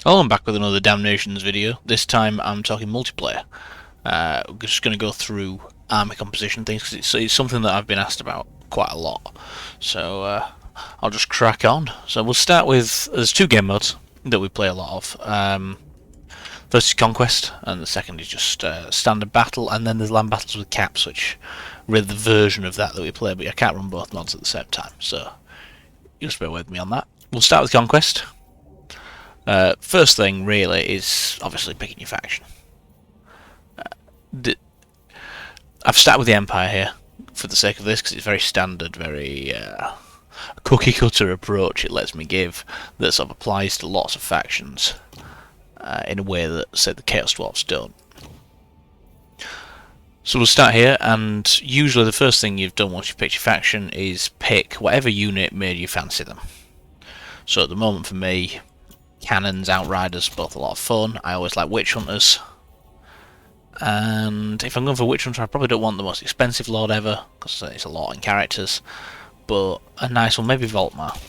Oh, I'm back with another Damnations video. This time I'm talking multiplayer. We're just going to go through army composition things because it's something that I've been asked about quite a lot. So I'll just crack on. So we'll start with, there's two game modes that we play a lot of. First is Conquest, and the second is just Standard Battle, and then there's Land Battles with Caps, which really the version of that we play, but I can't run both mods at the same time, so you'll just bear with me on that. We'll start with Conquest. First thing really is obviously picking your faction. I've started with the Empire here for the sake of this because it's very standard, very cookie cutter approach it lets me give that sort of applies to lots of factions in a way that, say, the Chaos Dwarfs don't. So we'll start here, and usually the first thing you've done once you've picked your faction is pick whatever unit made you fancy them. So at the moment for me, Cannons, Outriders, both a lot of fun. I always like Witch Hunters. And if I'm going for Witch Hunter, I probably don't want the most expensive Lord ever, because it's a lot in characters. But a nice one, maybe Voltmar.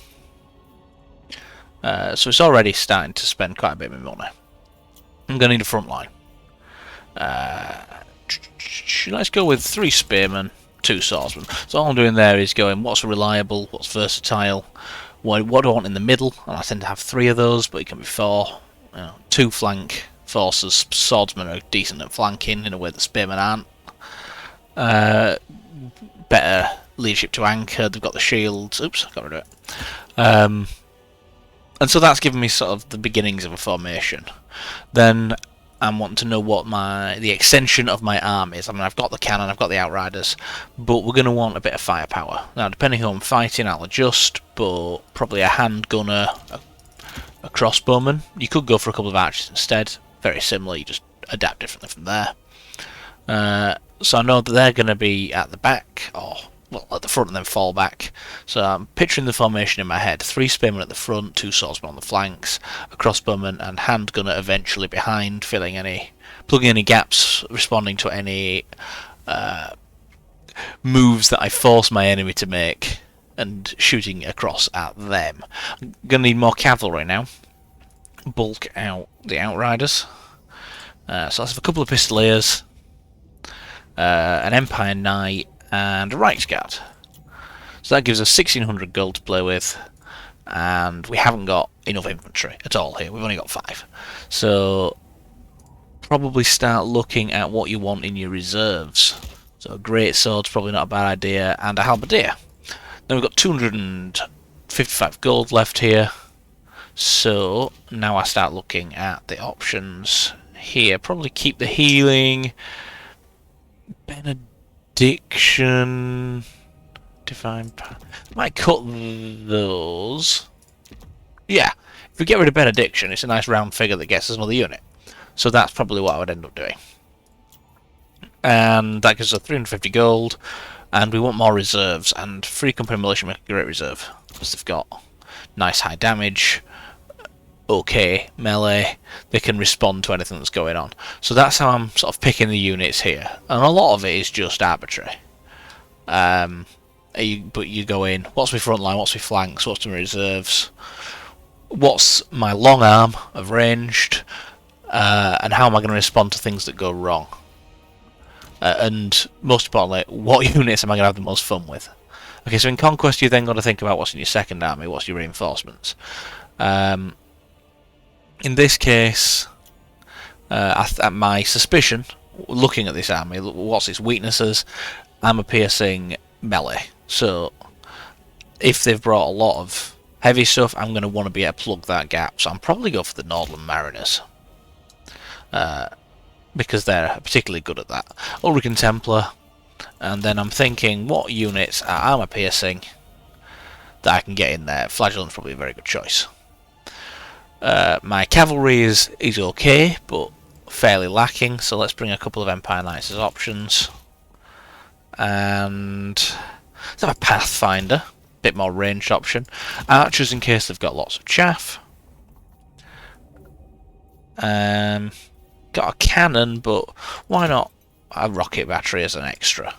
So it's already starting to spend quite a bit of my money. I'm going to need a front line. Let's go with 3 Spearmen, 2 Swordsmen. So all I'm doing there is going what's reliable, what's versatile, what do I want in the middle, and I tend to have 3 of those, but it can be 4. 2 flank forces. Swordsmen are decent at flanking in a way that Spearmen aren't. Better leadership to anchor, they've got the shields. Oops, I got rid of it. And so that's given me sort of the beginnings of a formation. Then I'm wanting to know what the extension of my arm is. I mean, I've got the cannon, I've got the outriders, but we're going to want a bit of firepower. Now, depending who I'm fighting, I'll adjust, but probably a hand gunner, a crossbowman. You could go for a couple of archers instead. Very similar, you just adapt differently from there. So I know that they're going to be at the back, or well, at the front and then fall back. So I'm picturing the formation in my head. 3 spearmen at the front, 2 swordsmen on the flanks, a crossbowman and hand gunner eventually behind, plugging any gaps, responding to any moves that I force my enemy to make, and shooting across at them. I'm going to need more cavalry now. Bulk out the outriders. So let's have a couple of pistoliers, an Empire Knight, and a Reichsguard. So that gives us 1600 gold to play with, and we haven't got enough infantry at all here. We've only got 5. So probably start looking at what you want in your reserves. So a great sword's probably not a bad idea, and a halberdier. Then we've got 255 gold left here. So now I start looking at the options here. Probably keep the healing, benediction, divine power. Might cut those. Yeah, if we get rid of benediction, it's a nice round figure that gets us another unit. So that's probably what I would end up doing. And that gives us 350 gold, and we want more reserves, and Free Company Militia make a great reserve, because they've got nice high damage, okay melee, they can respond to anything that's going on. So that's how I'm sort of picking the units here, and a lot of it is just arbitrary. But you go in, what's my front line, what's my flanks, what's my reserves, what's my long arm of ranged, and how am I going to respond to things that go wrong. And most importantly, what units am I going to have the most fun with? Okay, so in Conquest you then got to think about what's in your second army, what's your reinforcements. In this case, my suspicion, looking at this army, what's its weaknesses, armor-piercing melee. So if they've brought a lot of heavy stuff, I'm going to want to be able to plug that gap. So I'm probably go for the Nordland Mariners, because they're particularly good at that. Ulrican Templar, and then I'm thinking what units are armor-piercing that I can get in there. Flagellant's probably a very good choice. My cavalry is okay, but fairly lacking, so let's bring a couple of Empire Knights as options. And let's have a Pathfinder, bit more ranged option. Archers in case they've got lots of chaff. Got a cannon, but why not a rocket battery as an extra?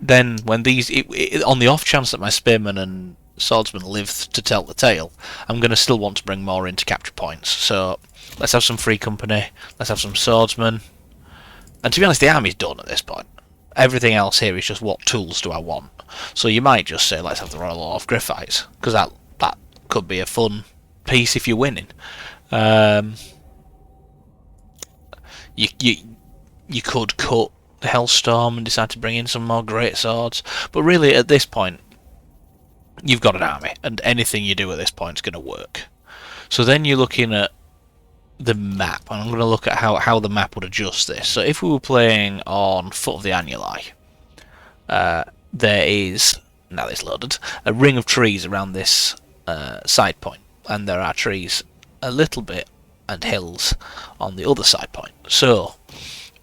Then when these, on the off chance that my spearmen and swordsmen live to tell the tale, I'm going to still want to bring more in to capture points. So let's have some free company, let's have some swordsmen, and to be honest, the army's done at this point. Everything else here is just what tools do I want. So you might just say let's have the Royal Order of Griffites, because that could be a fun piece if you're winning. You could cut the Hellstorm and decide to bring in some more great swords, but really at this point you've got an army, and anything you do at this point is going to work. So then you're looking at the map, and I'm going to look at how the map would adjust this. So if we were playing on Foot of the Annuli, there is, now it's loaded, a ring of trees around this side point, and there are trees a little bit and hills on the other side point. So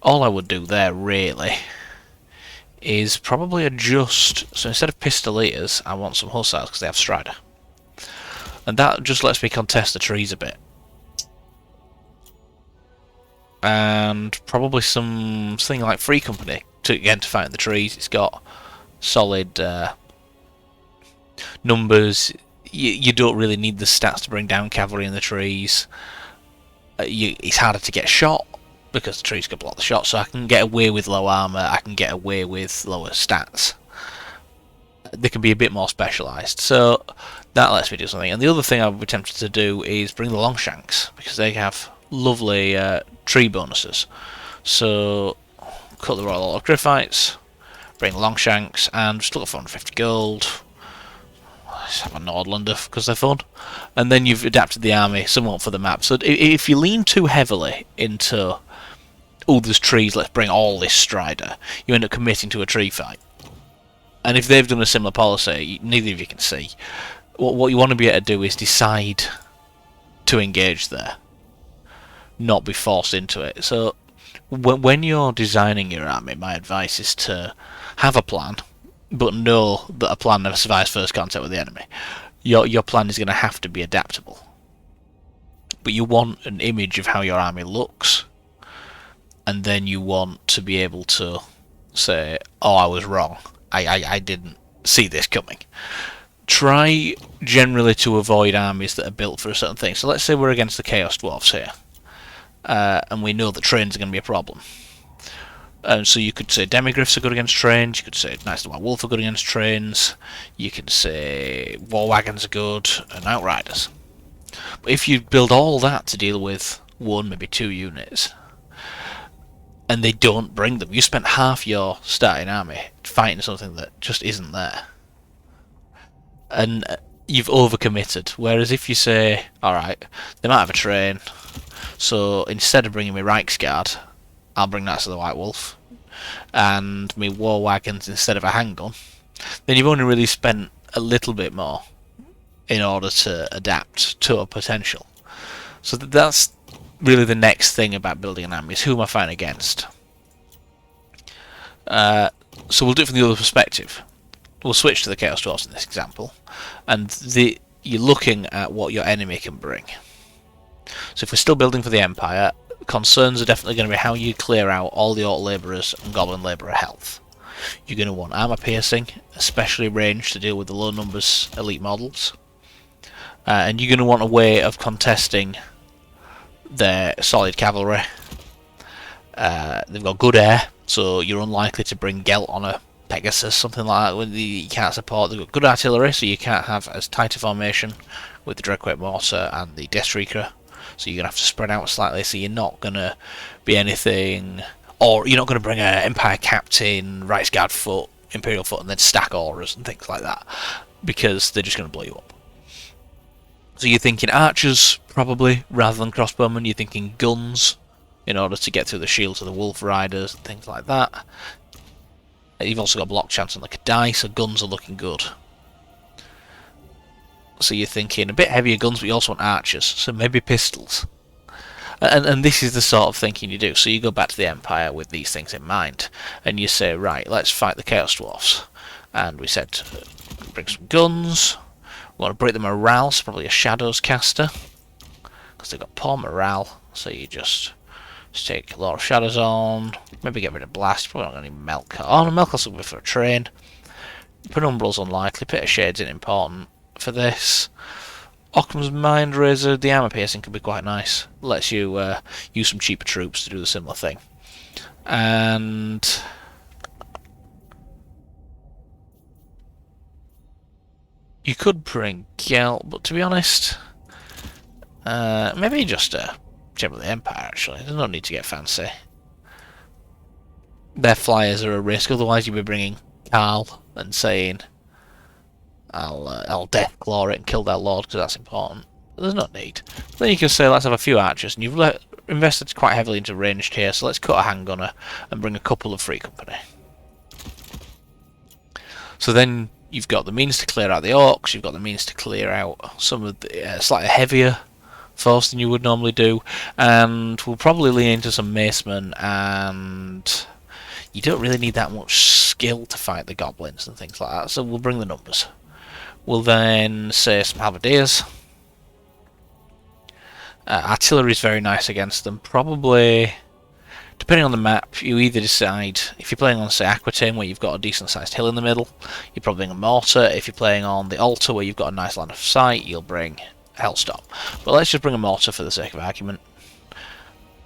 all I would do there really is probably adjust. So instead of Pistoliers, I want some Hussars because they have Strider, and that just lets me contest the trees a bit. And probably something like Free Company to fight in the trees. It's got solid numbers. You don't really need the stats to bring down cavalry in the trees. It's harder to get shot because the trees can block the shot, so I can get away with low armour, I can get away with lower stats. They can be a bit more specialised, so that lets me do something. And the other thing I would be tempted to do is bring the Longshanks, because they have lovely tree bonuses. So cut the Royal Order of Griffites, bring the Longshanks, and just look at 450 gold. Let's have a Nordlander because they're fun. And then you've adapted the army somewhat for the map. So if you lean too heavily into, oh, there's trees, let's bring all this Strider, you end up committing to a tree fight. And if they've done a similar policy, neither of you can see. What you want to be able to do is decide to engage there, not be forced into it. So when you're designing your army, my advice is to have a plan, but know that a plan never survives first contact with the enemy. Your plan is going to have to be adaptable, but you want an image of how your army looks, and then you want to be able to say, oh, I was wrong, I didn't see this coming. Try generally to avoid armies that are built for a certain thing. So let's say we're against the Chaos Dwarfs here, and we know that trains are going to be a problem. So you could say Demigryphs are good against trains, you could say Knights of the White Wolf are good against trains, you could say War Wagons are good, and Outriders. But if you build all that to deal with one, maybe two units, and they don't bring them, you spent half your starting army fighting something that just isn't there. And you've overcommitted. Whereas if you say, alright, they might have a train, so instead of bringing me Reichsguard, I'll bring Knights of the White Wolf, and me War Wagons instead of a handgun, then you've only really spent a little bit more in order to adapt to a potential. So that's really the next thing about building an army, is who am I fighting against? So we'll do it from the other perspective. We'll switch to the Chaos Dwarfs in this example, and you're looking at what your enemy can bring. So if we're still building for the Empire, concerns are definitely going to be how you clear out all the Orc Labourers and Goblin Labourer health. You're going to want armour piercing, especially range to deal with the low numbers elite models. And you're going to want a way of contesting their solid cavalry. They've got good air, so you're unlikely to bring Gelt on a Pegasus, something like that, when you can't support. They've got good artillery, so you can't have as tight a formation with the Dreadquake Mortar and the Deathstreaker. So you're going to have to spread out slightly, so you're not going to be anything, or you're not going to bring an Empire Captain, Reichsguard Foot, Imperial Foot, and then stack auras and things like that, because they're just going to blow you up. So you're thinking archers, probably, rather than crossbowmen. You're thinking guns, in order to get through the shields of the Wolf Riders and things like that. You've also got block chance on the Kadai, so guns are looking good. So you're thinking a bit heavier guns, but you also want archers, so maybe pistols. And this is the sort of thinking you do. So you go back to the Empire with these things in mind, and you say, right, let's fight the Chaos Dwarfs. And we said, bring some guns, we want to break the morale, so probably a Shadows caster, because they've got poor morale, so you just take a lot of Shadows on, maybe get rid of Blast, probably not going to need Melkor. Oh, no, Melkor's looking for a train. Penumbral's unlikely, Pit of Shade's important. for this. Occam's Mind Razor, the armor piercing can be quite nice. Lets you use some cheaper troops to do the similar thing. And you could bring Gelt, but to be honest, maybe just General of the Empire, actually. There's no need to get fancy. Their flyers are a risk, otherwise you'd be bringing Carl and saying, I'll deathclaw it and kill their lord, because that's important. But there's no need. Then you can say, let's have a few archers, and you've invested quite heavily into ranged here, so let's cut a handgunner and bring a couple of free company. So then you've got the means to clear out the orcs, you've got the means to clear out some of the slightly heavier force than you would normally do, and we'll probably lean into some macemen, and you don't really need that much skill to fight the goblins and things like that, so we'll bring the numbers. We'll then say some halberdiers. Artillery is very nice against them. Probably, depending on the map, you either decide, if you're playing on, say, Aquitaine, where you've got a decent sized hill in the middle, you probably bring a mortar. If you're playing on the Altar, where you've got a nice line of sight, you'll bring Hellstop. But let's just bring a mortar for the sake of argument,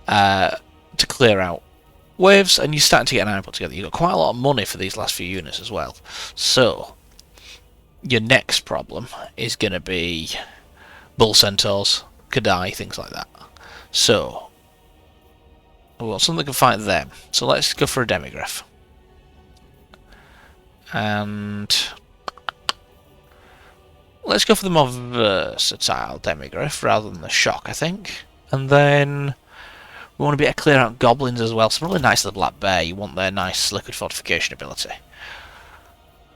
to clear out waves, and you're starting to get an army put together. You've got quite a lot of money for these last few units as well. So your next problem is going to be bull centaurs, Kadai, things like that. So we want something that can fight them. So let's go for a demigryph. And let's go for the more versatile demigryph rather than the shock, I think. And then we want to be able to clear out goblins as well. So probably nice to the black bear. You want their nice liquid fortification ability.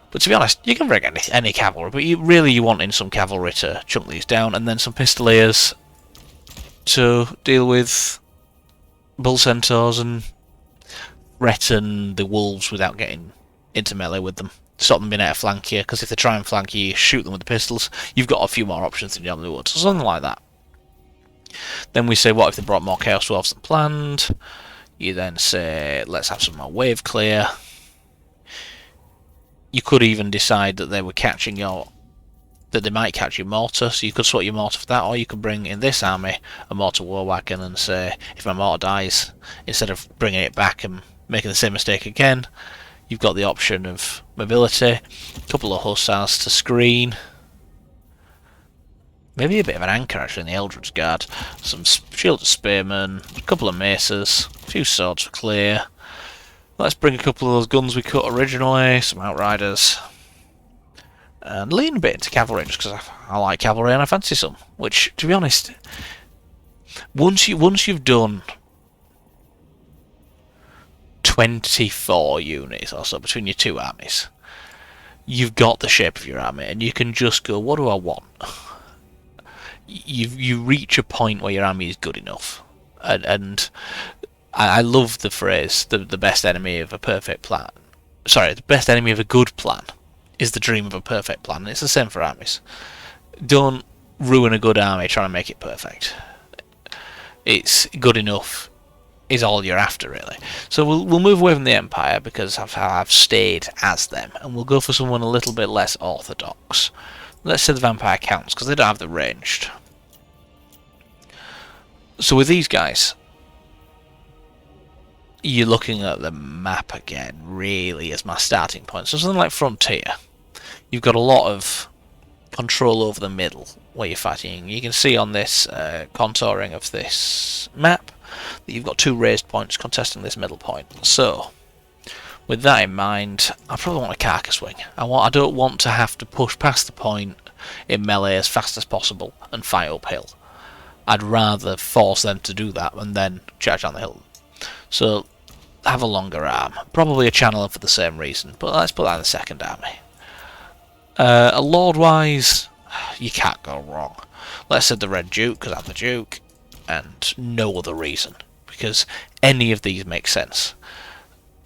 But to be honest, you can bring any cavalry, but you want in some cavalry to chunk these down, and then some pistoliers to deal with bull centaurs and threaten the wolves without getting into melee with them. Stop them being able to flank you, because if they try and flank you, you shoot them with the pistols. You've got a few more options than you normally would, so something like that. Then we say, what if they brought more Chaos Dwarves than planned? You then say, let's have some more wave clear. You could even decide that they were catching that they might catch your mortar, so you could swap your mortar for that, or you could bring in this army a mortar war wagon and say, if my mortar dies, instead of bringing it back and making the same mistake again, you've got the option of mobility, a couple of hussars to screen, maybe a bit of an anchor actually in the Eldred's Guard, some shield of spearmen, a couple of maces, a few swords for clear. Let's bring a couple of those guns we cut originally, some outriders, and lean a bit into cavalry just because I like cavalry and I fancy some. Which, to be honest, once you've done 24 units or so between your two armies, you've got the shape of your army, and you can just go, what do I want? You reach a point where your army is good enough, and I love the phrase, the best enemy of a perfect plan. Sorry, the best enemy of a good plan is the dream of a perfect plan. And it's the same for armies. Don't ruin a good army trying to make it perfect. It's good enough is all you're after, really. So we'll move away from the Empire because I've stayed as them, and we'll go for someone a little bit less orthodox. Let's say the Vampire Counts, because they don't have the ranged. So with these guys, you're looking at the map again, really, as my starting point. So something like Frontier, you've got a lot of control over the middle where you're fighting. You can see on this contouring of this map that you've got two raised points contesting this middle point. So, with that in mind, I probably want a carcass wing. I don't want to have to push past the point in melee as fast as possible and fight uphill. I'd rather force them to do that and then charge down the hill. So, have a longer arm. Probably a channeler for the same reason, but let's put that in the second army. Lord-wise, you can't go wrong. Let's say the Red Duke, because I'm the Duke, and no other reason, because any of these make sense.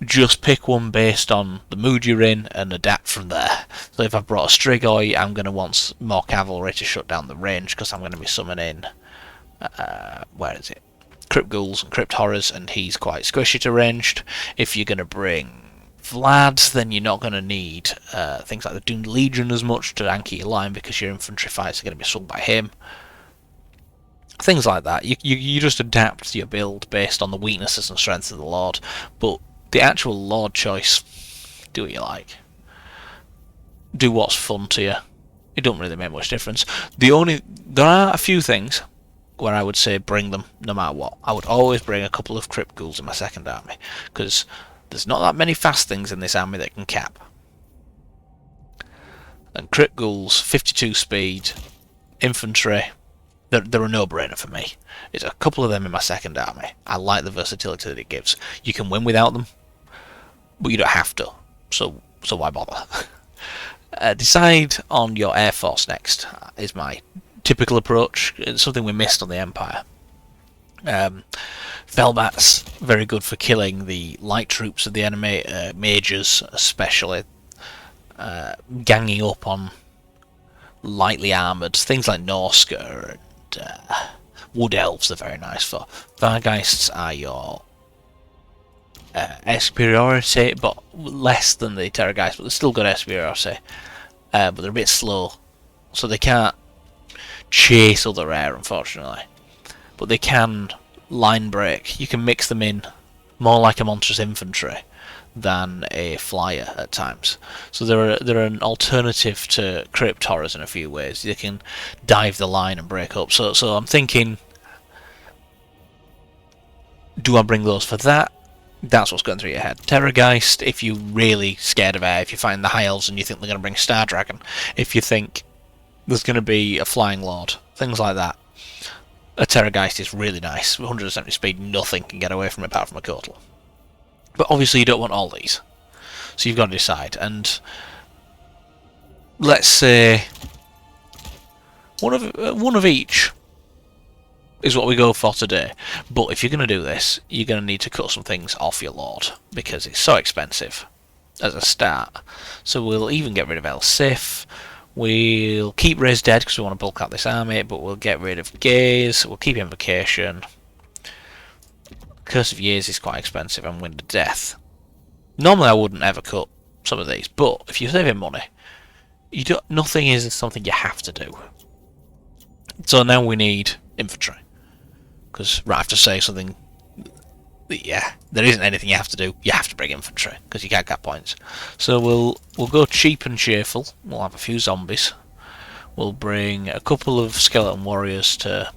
Just pick one based on the mood you're in and adapt from there. So if I've brought a Strigoi, I'm going to want more cavalry to shut down the range, because I'm going to be summoning... where is it? Crypt Ghouls and Crypt Horrors, and he's quite squishy to ranged. If you're going to bring Vlad, then you're not going to need things like the Doomed Legion as much to anchor your line because your infantry fights are going to be swung by him. Things like that. You just adapt your build based on the weaknesses and strengths of the Lord, but the actual Lord choice, do what you like. Do what's fun to you. It don't really make much difference. There are a few things where I would say bring them no matter what. I would always bring a couple of Crypt Ghouls in my second army, because there's not that many fast things in this army that can cap. And Crypt Ghouls, 52 speed, infantry, they're a no-brainer for me. It's a couple of them in my second army. I like the versatility that it gives. You can win without them, but you don't have to. So why bother? Decide on your air force next, is my typical approach. It's something we missed on the Empire. Velbats, very good for killing the light troops of the enemy, mages especially, ganging up on lightly armoured, things like Norska and Wood Elves are very nice for. Vargeists are your air superiority, but less than the Terrorgeist, but they're still good air superiority. But they're a bit slow, so they can't chase other air, unfortunately. But they can line break. You can mix them in more like a monstrous infantry than a flyer at times. So they're an alternative to Crypt Horrors in a few ways. They can dive the line and break up. So I'm thinking, do I bring those for that? That's what's going through your head. Terrorgeist, if you're really scared of air, if you find the High Elves and you think they're going to bring Star Dragon, if you think there's going to be a Flying Lord, things like that. A Terrorgeist is really nice. 170 speed, nothing can get away from it apart from a Kotal. But obviously you don't want all these. So you've got to decide. And let's say one of each is what we go for today. But if you're going to do this, you're going to need to cut some things off your Lord, because it's so expensive as a start. So we'll even get rid of El Sif. We'll keep Raise Dead because we want to bulk out this army, but we'll get rid of Gaze. We'll keep Invocation. Curse of Years is quite expensive, and Wind of Death. Normally I wouldn't ever cut some of these, but if you're saving money, nothing is something you have to do. So now we need infantry. Because right after saying something, yeah, there isn't anything you have to do. You have to bring infantry because you can't get points. So we'll go cheap and cheerful. We'll have a few zombies. We'll bring a couple of skeleton warriors to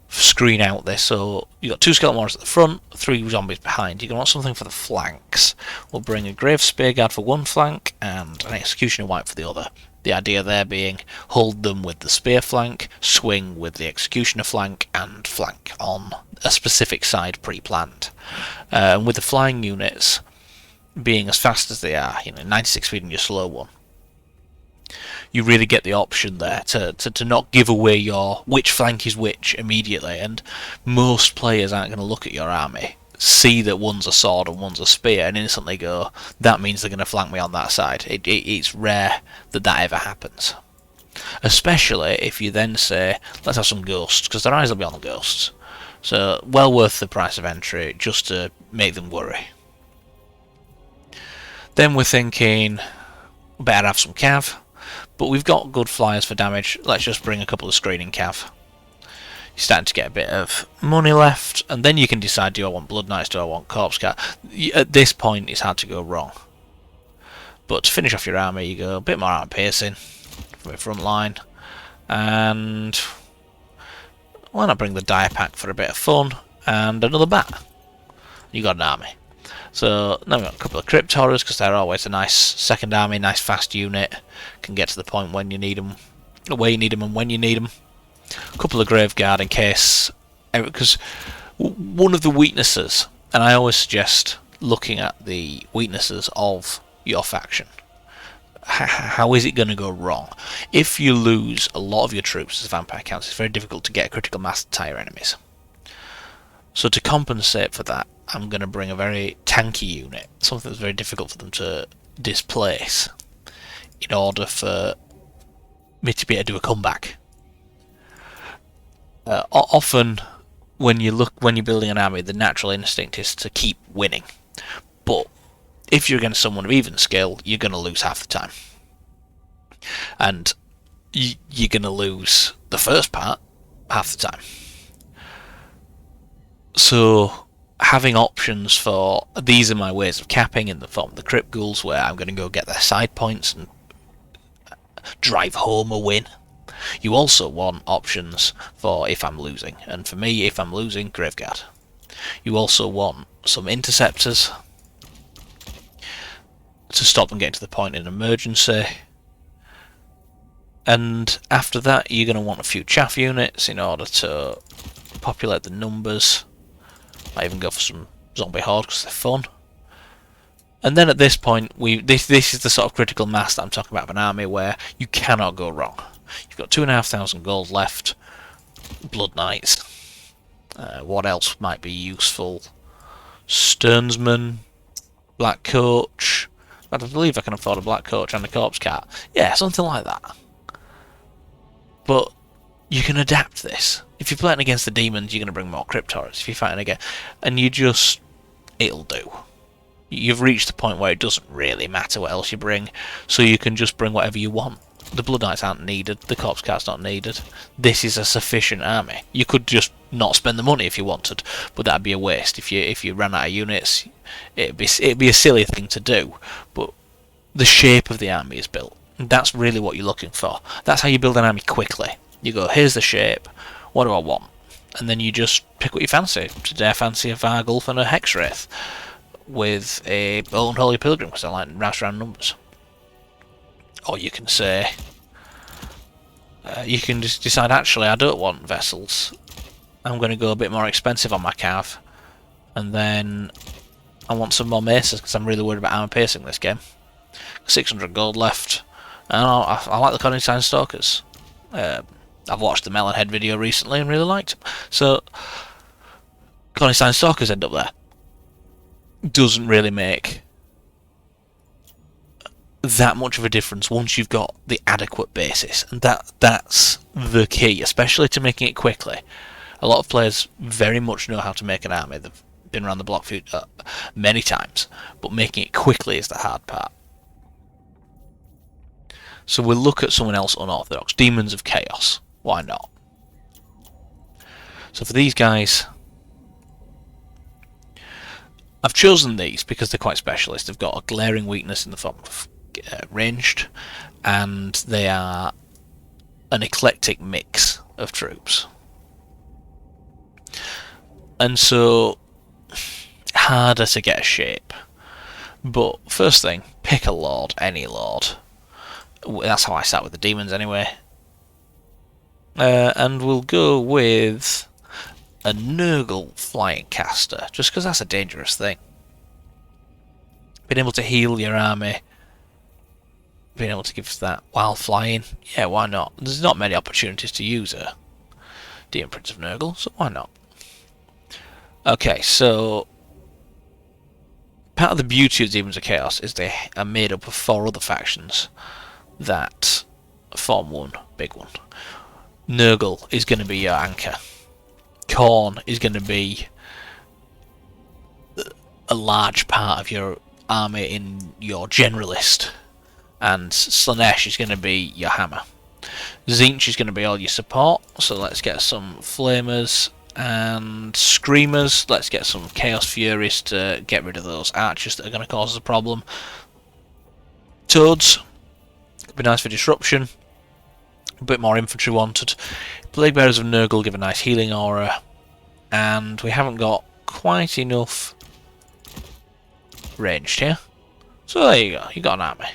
screen out this. So you've got 2 skeleton warriors at the front, 3 zombies behind. You're going to want something for the flanks. We'll bring a Grave Spear Guard for one flank and an Executioner Wight for the other. The idea there being hold them with the spear flank, swing with the executioner flank, and flank on a specific side pre-planned. And with the flying units being as fast as they are, 96 speed in your slow one, you really get the option there to not give away your which flank is which immediately. And most players aren't going to look at your army, see that one's a sword and one's a spear, and instantly go, that means they're going to flank me on that side. It's rare that ever happens. Especially if you then say, let's have some ghosts, because their eyes will be on the ghosts. So, well worth the price of entry, just to make them worry. Then we're thinking, better have some cav, but we've got good flyers for damage. Let's just bring a couple of screening cav. You're starting to get a bit of money left, and then you can decide, do I want Blood Knights, do I want Corpse Guard? At this point it's hard to go wrong. But to finish off your army, you go a bit more armor piercing from your front line, and why not bring the Dire Pack for a bit of fun, and another bat. You got an army. So now we've got a couple of Crypt Horrors, because they're always a nice second army, nice fast unit, can get to the point when you need them, where you need them and when you need them. A couple of Graveguard in case, because one of the weaknesses, and I always suggest looking at the weaknesses of your faction. How is it going to go wrong? If you lose a lot of your troops as vampire counts, it's very difficult to get a critical mass to tie your enemies. So to compensate for that, I'm going to bring a very tanky unit, something that's very difficult for them to displace, in order for me to be able to do a comeback. Often, when you're building an army, the natural instinct is to keep winning. But if you're against someone of even skill, you're going to lose half the time. And you're going to lose the first part half the time. So having options for, these are my ways of capping in the form of the crypt ghouls, where I'm going to go get their side points and drive home a win. You also want options for if I'm losing, and for me, if I'm losing, Graveguard. You also want some interceptors to stop them getting to the point in emergency. And after that, you're going to want a few chaff units in order to populate the numbers. Might even go for some zombie horde because they're fun. And then at this point, this is the sort of critical mass that I'm talking about of an army where you cannot go wrong. You've got 2,500 gold left. Blood Knights. What else might be useful? Stearnsman, Black Coach. I believe I can afford a Black Coach and a Corpse Cart. Yeah, something like that. But you can adapt this. If you're playing against the demons, you're going to bring more Cryptorus. If you're fighting again, and it'll do. You've reached the point where it doesn't really matter what else you bring, so you can just bring whatever you want. The Blood Knights aren't needed, the Corpse Cart's not needed. This is a sufficient army. You could just not spend the money if you wanted, but that'd be a waste. If you ran out of units, it'd be a silly thing to do. But the shape of the army is built. That's really what you're looking for. That's how you build an army quickly. You go, here's the shape, what do I want? And then you just pick what you fancy. Today I fancy a Vargulf and a Hexwraith with a Unholy Pilgrim, because I like rouse round numbers. Or you can say, you can just decide, actually I don't want vessels, I'm going to go a bit more expensive on my cav, and then I want some more maces because I'm really worried about armor piercing this game. 600 gold left, and I like the Conningstein Stalkers. I've watched the Melonhead video recently and really liked them. So Conningstein Stalkers end up there. Doesn't really make that much of a difference once you've got the adequate basis, and that's the key, especially to making it quickly. A lot of players very much know how to make an army. They've been around the block many times, but making it quickly is the hard part. So we'll look at someone else unorthodox. Demons of Chaos. Why not? So for these guys, I've chosen these because they're quite specialist. They've got a glaring weakness in the form of ranged, and they are an eclectic mix of troops. And so, harder to get a shape. But first thing, pick a lord, any lord. That's how I start with the demons anyway. And we'll go with a Nurgle flying caster, just because that's a dangerous thing. Being able to heal your army, being able to give that while flying, yeah, why not? There's not many opportunities to use a Demon Prince of Nurgle, so why not? Okay, so part of the beauty of Demons of Chaos is they are made up of 4 other factions that form one big one. Nurgle is going to be your anchor. Khorne is going to be a large part of your army in your generalist, and Slaanesh is going to be your hammer. Tzeentch is going to be all your support, so let's get some Flamers and Screamers. Let's get some Chaos Furies to get rid of those archers that are going to cause us a problem. Toads, could be nice for disruption. A bit more infantry wanted. Plague Bearers of Nurgle give a nice healing aura, and we haven't got quite enough ranged here. So there you go, you got an army.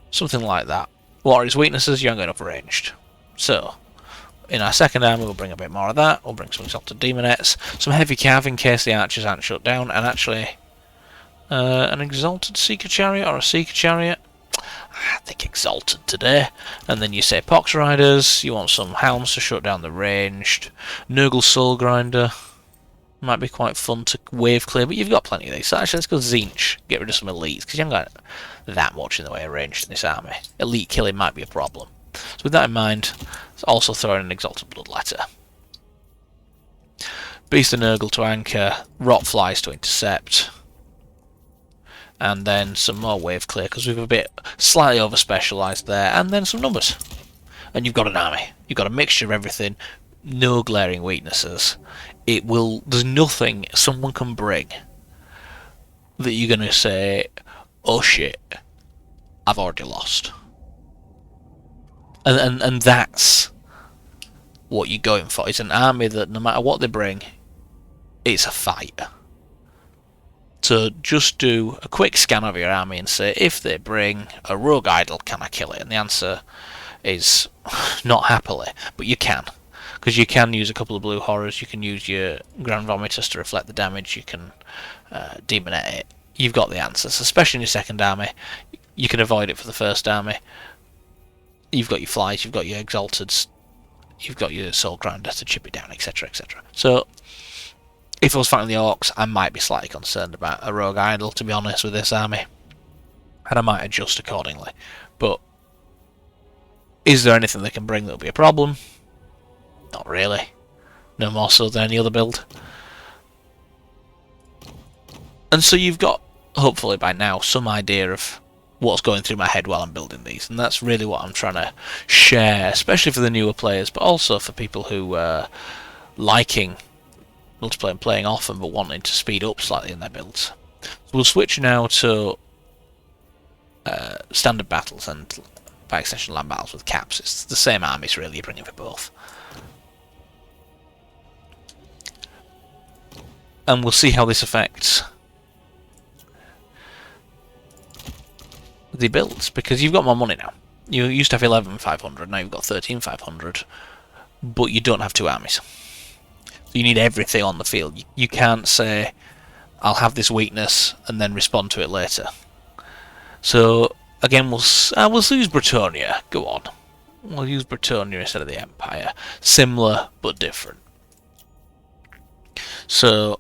Something like that. What are his weaknesses? You haven't got enough ranged. So, in our second army we'll bring a bit more of that, we'll bring some Exalted Demonettes, some heavy cav in case the archers aren't shut down, and actually an Exalted Seeker Chariot or a Seeker Chariot. I think Exalted today. And then you say Pox Riders, you want some Hounds to shut down the ranged. Nurgle Soul Grinder might be quite fun to wave clear, but you've got plenty of these. So actually let's go Tzeentch, get rid of some elites, because you haven't got that much in the way of ranged in this army. Elite killing might be a problem. So with that in mind, let's also throw in an Exalted Bloodletter. Beast of Nurgle to anchor, Rotflies to intercept, and then some more wave clear because we've a bit slightly over specialised there, and then some numbers. And you've got an army. You've got a mixture of everything, no glaring weaknesses. There's nothing someone can bring that you're going to say, oh shit, I've already lost. And that's what you're going for. It's an army that no matter what they bring, it's a fight. So just do a quick scan of your army and say, if they bring a rogue idol, can I kill it? And the answer is not happily, but you can. Because you can use a couple of blue horrors, you can use your Grand Vomiters to reflect the damage, you can demonette it. You've got the answers, especially in your second army. You can avoid it for the first army. You've got your flies, you've got your exalteds, you've got your soul grinder to chip it down, etc, etc. So if I was fighting the orcs, I might be slightly concerned about a rogue idol, to be honest, with this army, and I might adjust accordingly. But is there anything they can bring that will be a problem? Not really. No more so than any other build. And so you've got, hopefully by now, some idea of what's going through my head while I'm building these, and that's really what I'm trying to share, especially for the newer players, but also for people who are liking multiplayer and playing often but wanting to speed up slightly in their builds. So we'll switch now to standard battles and by extension land battles with caps. It's the same armies really, you're bringing for both. And we'll see how this affects the builds, because you've got more money now. You used to have 11,500, now you've got 13,500, but you don't have two armies. So you need everything on the field. You can't say, I'll have this weakness and then respond to it later. So again, we'll use Bretonnia. Go on. We'll use Bretonnia instead of the Empire. Similar but different. So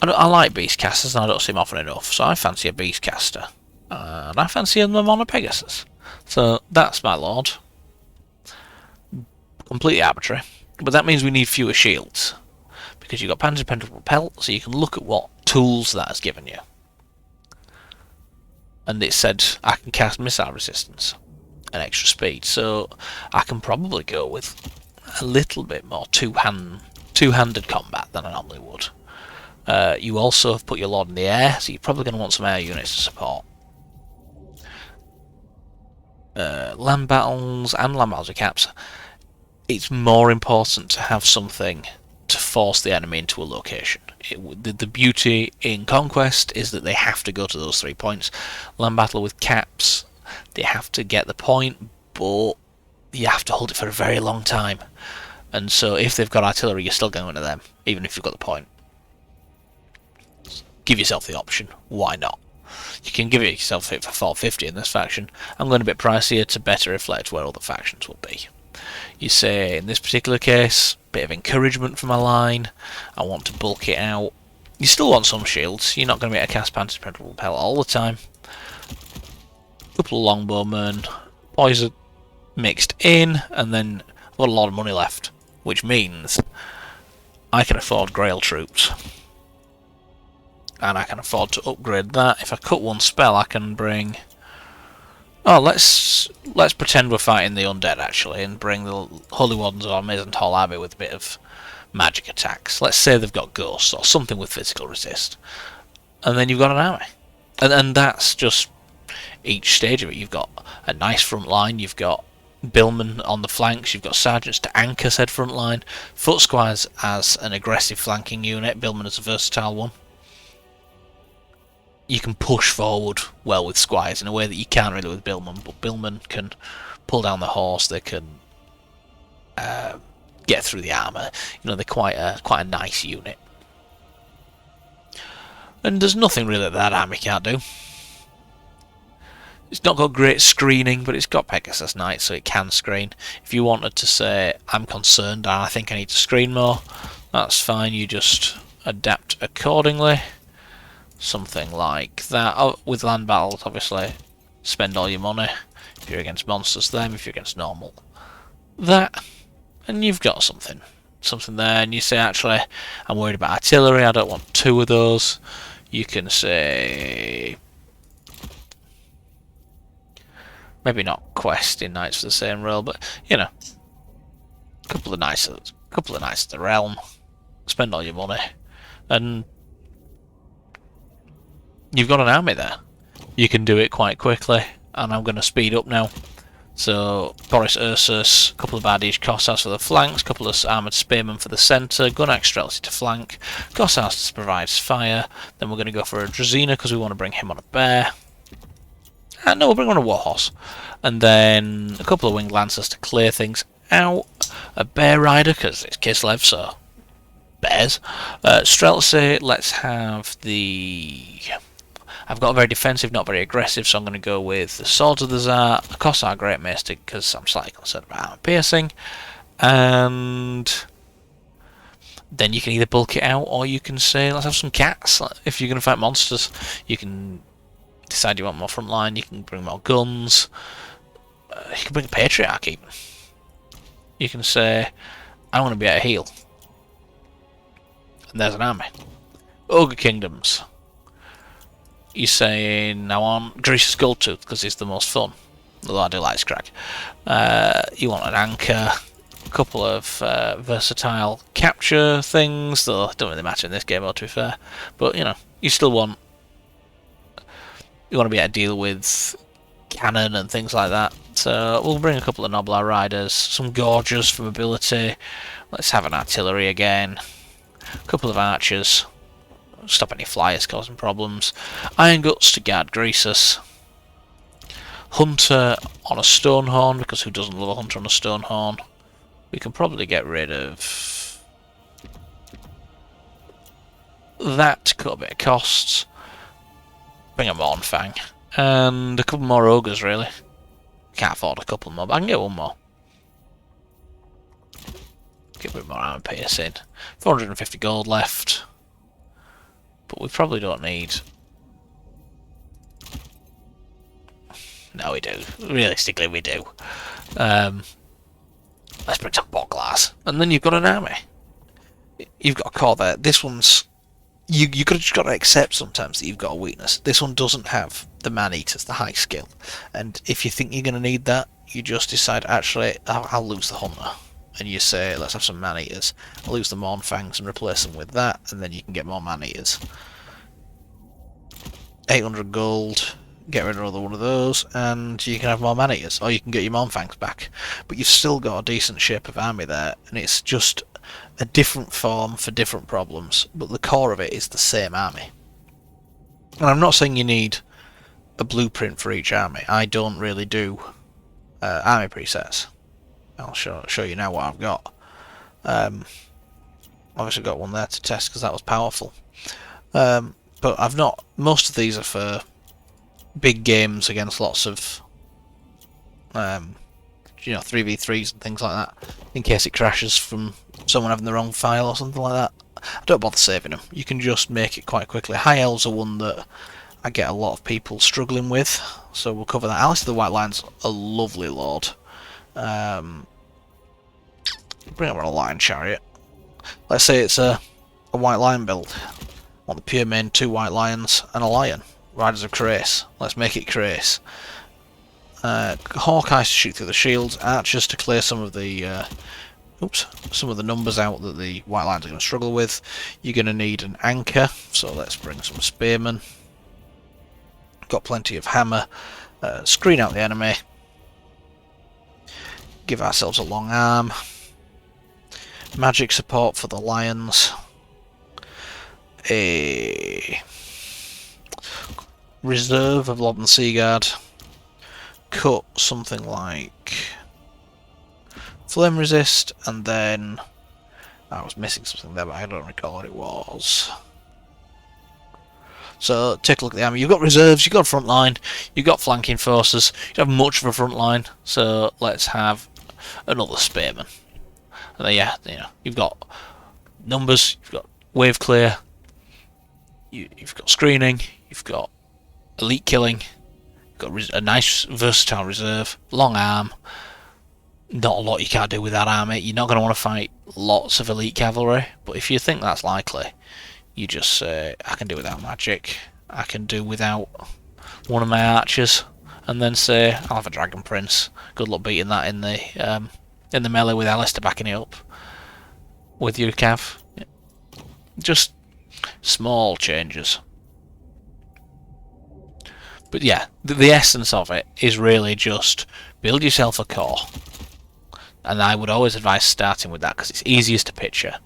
I like Beastcasters and I don't see them often enough, so I fancy a Beastcaster. And I fancy them on a Pegasus. So that's my lord. Completely arbitrary. But that means we need fewer shields. Because you've got Panzer Penetrable Pelt, so you can look at what tools that has given you. And it said I can cast missile resistance and extra speed, so I can probably go with a little bit more two-handed combat than I normally would. You also have put your lord in the air, so you're probably going to want some air units to support. Land battles and land battles with caps, it's more important to have something to force the enemy into a location. The beauty in conquest is that they have to go to those 3 points. Land battle with caps, they have to get the point, but you have to hold it for a very long time. And so if they've got artillery, you're still going to them, even if you've got the point. Give yourself the option. Why not? You can give yourself it for 450 in this faction. I'm going a bit pricier to better reflect where other factions will be. You say, in this particular case, bit of encouragement for my line. I want to bulk it out. You still want some shields. You're not going to be able to cast Panzer Penetrable Pelt all the time. A couple of longbowmen. Poison mixed in, and then I've got a lot of money left, which means I can afford Grail troops. And I can afford to upgrade that. If I cut one spell, I can bring... Oh, let's pretend we're fighting the undead, actually, and bring the Holy Wardens of Amazing Tall Abbey with a bit of magic attacks. Let's say they've got ghosts, or something with physical resist. And then you've got an army. And that's just each stage of it. You've got a nice front line, you've got billmen on the flanks, you've got sergeants to anchor said front line, foot squires as an aggressive flanking unit, billmen as a versatile one. You can push forward well with squires in a way that you can't really with billmen, but billmen can pull down the horse, they can get through the armour. You know, they're quite a nice unit. And there's nothing really that army can't do. It's not got great screening, but it's got Pegasus Knights, so it can screen. If you wanted to say, I'm concerned and I think I need to screen more, that's fine, you just adapt accordingly. Something like that. Oh, with land battles, obviously, spend all your money. If you're against monsters, them. If you're against normal, that. And you've got something. something there, and you say, actually, I'm worried about artillery, I don't want 2 of those. You can say, maybe not quest in Knights for the same role, but you know, a couple of knights of the realm. Spend all your money, and you've got an army there. You can do it quite quickly, and I'm going to speed up now. So, Boris Ursus, a couple of Ardèche Cossars for the flanks, a couple of armoured spearmen for the centre, gun extrality to flank, Cossars provides fire, then we're going to go for a Drazina because we want to bring him on a bear. No, we'll bring on a warhorse. And then a couple of winged lancers to clear things out, a bear rider because it's Kislev, so bears. Streltsy, let's have the... I've got a very defensive, not very aggressive, so I'm going to go with the Swords of the Tsar, a Kossar Great Maester because I'm slightly concerned about armor piercing, and then you can either bulk it out or you can say, let's have some cats. If you're going to fight monsters, you can decide you want more front line, you can bring more guns, you can bring a Patriarch even. You can say, I want to be able to heal. And there's an army. Ogre Kingdoms. You're saying, I want Grease's Goldtooth because it's the most fun. Although I do like Scrag. You want an anchor, a couple of versatile capture things, though don't really matter in this game, to be fair. But, you know, you still want... You want to be able to deal with cannon and things like that. So we'll bring a couple of Noblar Riders, some Gorgers for mobility. Let's have an artillery again. A couple of archers. Stop any flyers causing problems. Iron Guts to guard Greasus. Hunter on a Stonehorn, because who doesn't love a Hunter on a Stonehorn? We can probably get rid of that to cut a bit of costs. Bring a Mournfang. And a couple more Ogres, really. Can't afford a couple more, but I can get one more. Get a bit more armor piercing. 450 gold left. But we probably don't need... No, we do. Realistically, we do. Let's bring some Bogglars. And then you've got an army. You've got a core there. This one's... You've just got to accept sometimes that you've got a weakness. This one doesn't have the Man-Eaters, the high skill. And if you think you're going to need that, you just decide, actually, I'll lose the Hunter. And you say, let's have some Man-Eaters. I'll lose the Mournfangs and replace them with that, and then you can get more Man-Eaters. 800 gold, get rid of another one of those, and you can have more Man-Eaters. Or you can get your Mournfangs back. But you've still got a decent shape of army there, and it's just a different form for different problems, but the core of it is the same army. And I'm not saying you need a blueprint for each army. I don't really do army presets. I'll show you now what I've got. Obviously got one there to test because that was powerful. But I've not... Most of these are for big games against lots of... you know, 3v3s and things like that, in case it crashes from someone having the wrong file or something like that. I don't bother saving them. You can just make it quite quickly. High Elves are one that I get a lot of people struggling with, so we'll cover that. Alice of the White Lion's a lovely lord. Bring up on a Lion Chariot. Let's say it's a White Lion build. I want the pure main 2 White Lions and a Lion. Riders of Crace. Let's make it Crace. Hawkeyes to shoot through the shields, archers to clear some of the some of the numbers out that the White Lions are going to struggle with. You're going to need an anchor, so let's bring some spearmen. Got plenty of hammer. Screen out the enemy. Give ourselves a long arm. Magic support for the lions. A reserve of Lob and Seaguard. Cut something like flame resist, and then I was missing something there, but I don't recall what it was. So take a look at the army. You've got reserves, you've got front line, you've got flanking forces. You don't have much of a front line, so let's have another spearman. And then, yeah, you know, you've got numbers, you've got wave clear, you've got screening, you've got elite killing. Got a nice versatile reserve, long arm, not a lot you can't do with that army. You're not going to want to fight lots of elite cavalry, but if you think that's likely, you just say, I can do without magic, I can do without one of my archers, and then say, I'll have a Dragon Prince. Good luck beating that in the melee with Alistair backing it up with your cav. Just small changes. But yeah, the essence of it is really just build yourself a core. And I would always advise starting with that because it's easiest to picture.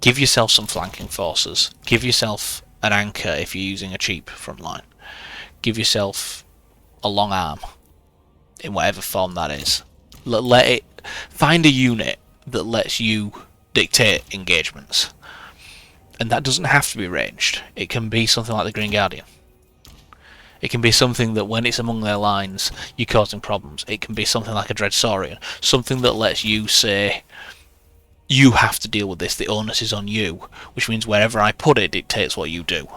Give yourself some flanking forces. Give yourself an anchor if you're using a cheap front line. Give yourself a long arm in whatever form that is. Let it find a unit that lets you dictate engagements. And that doesn't have to be ranged. It can be something like the Green Guardian. It can be something that when it's among their lines, you're causing problems. It can be something like a Dreadsaurian. Something that lets you say, you have to deal with this, the onus is on you. Which means wherever I put it dictates what you do.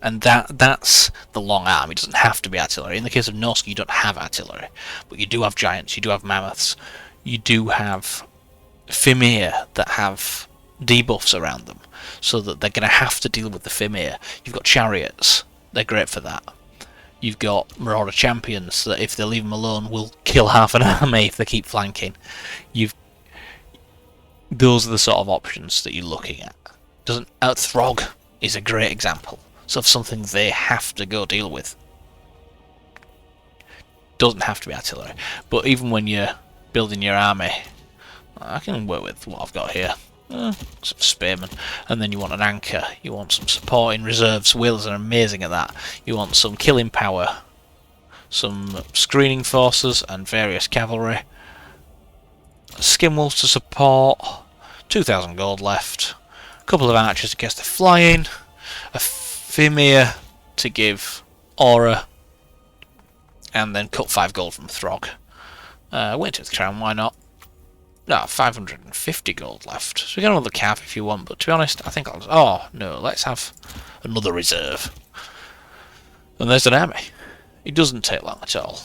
And that's the long arm. It doesn't have to be artillery. In the case of Nosk, you don't have artillery. But you do have giants, you do have mammoths. You do have Fimir that have debuffs around them. So that they're going to have to deal with the Fimir. You've got chariots. They're great for that. You've got Marauder champions that if they leave them alone will kill half an army if they keep flanking. Those are the sort of options that you're looking at. Throg is a great example. So of something they have to go deal with. Doesn't have to be artillery. But even when you're building your army, I can work with what I've got here. Some spearmen, and then you want an anchor, you want some supporting reserves. Wheelers are amazing at that. You want some killing power, some screening forces and various cavalry, skinwolves to support, 2,000 gold left, a couple of archers to guess the flying, a Fimir to give aura, and then cut 5 gold from Throg. Winter the Crown, why not? No, 550 gold left. So we get another cav if you want, but to be honest, I think let's have another reserve. And there's an army. It doesn't take long at all.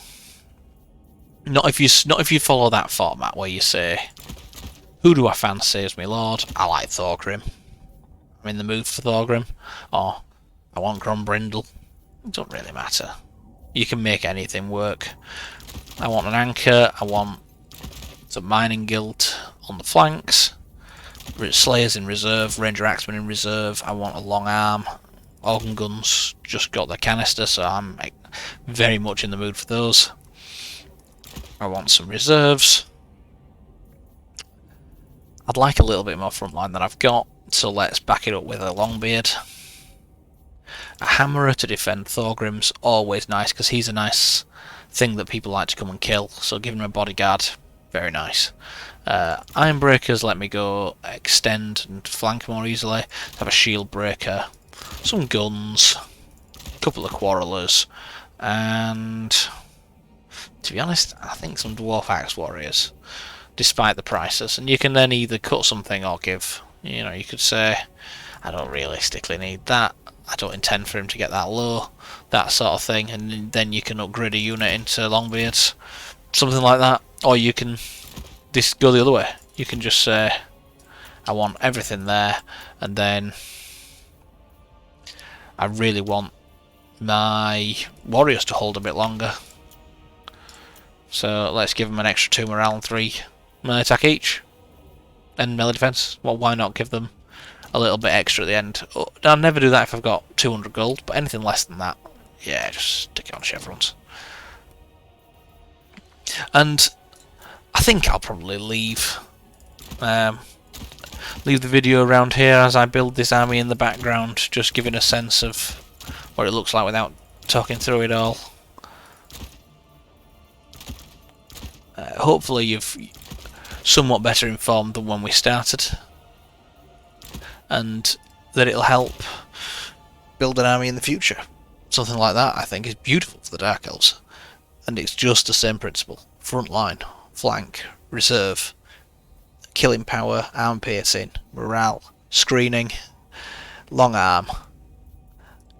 Not if you follow that format where you say, who do I fancy as my lord? I like Thorgrim. I'm in the mood for Thorgrim. Or I want Grombrindle. It doesn't really matter. You can make anything work. I want an anchor. I want the mining guild on the flanks, slayers in reserve, ranger axemen in reserve. I want a long arm. Organ guns just got the canister, so I'm very much in the mood for those. I want some reserves. I'd like a little bit more frontline than I've got, so let's back it up with a Longbeard. A hammerer to defend Thorgrim's always nice because he's a nice thing that people like to come and kill, so giving him a bodyguard, very nice. Ironbreakers let me go extend and flank more easily. Have a shield breaker, some guns, a couple of quarrelers, and to be honest, I think some dwarf axe warriors, despite the prices. And you can then either cut something or give. You could say, I don't realistically need that. I don't intend for him to get that low, that sort of thing, and then you can upgrade a unit into Longbeards, something like that. Or you can go the other way. You can just say, I want everything there, and then I really want my warriors to hold a bit longer. So let's give them an extra 2 morale and 3 melee attack each. And melee defense. Well, why not give them a little bit extra at the end? I'll never do that if I've got 200 gold, but anything less than that, yeah, just stick it on chevrons. And I think I'll probably leave the video around here as I build this army in the background, just giving a sense of what it looks like without talking through it all. Hopefully you're somewhat better informed than when we started, and that it'll help build an army in the future. Something like that, I think, is beautiful for the Dark Elves, and it's just the same principle. Front line, flank, reserve, killing power, arm piercing, morale, screening, long arm.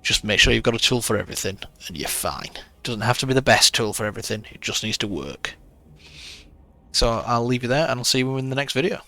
Just make sure you've got a tool for everything and you're fine. It doesn't have to be the best tool for everything, it just needs to work. So I'll leave you there, and I'll see you in the next video.